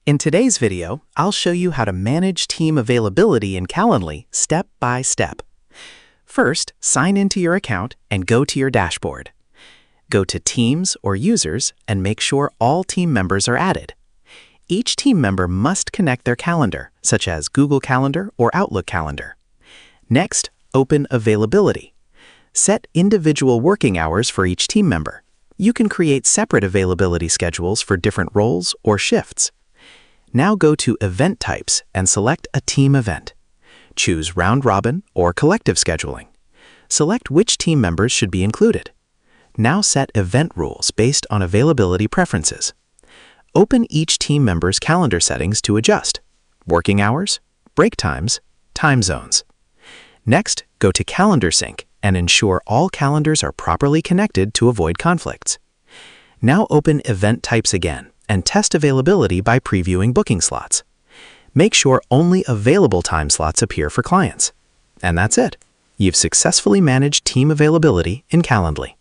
In today's video, I'll show you how to manage team availability in Calendly step by step. First, sign into your account and go to your dashboard. Go to Teams or Users and make sure all team members are added. Each team member must connect their calendar, such as Google Calendar or Outlook Calendar. Next, open Availability. Set individual working hours for each team member. You can create separate availability schedules for different roles or shifts. Now go to Event Types and select a team event. Choose Round Robin or Collective Scheduling. Select which team members should be included. Now set event rules based on availability preferences. Open each team member's calendar settings to adjust: working hours, break times, time zones. Next, go to Calendar Sync and ensure all calendars are properly connected to avoid conflicts. Now open Event Types again and test availability by previewing booking slots. Make sure only available time slots appear for clients. And that's it. You've successfully managed team availability in Calendly.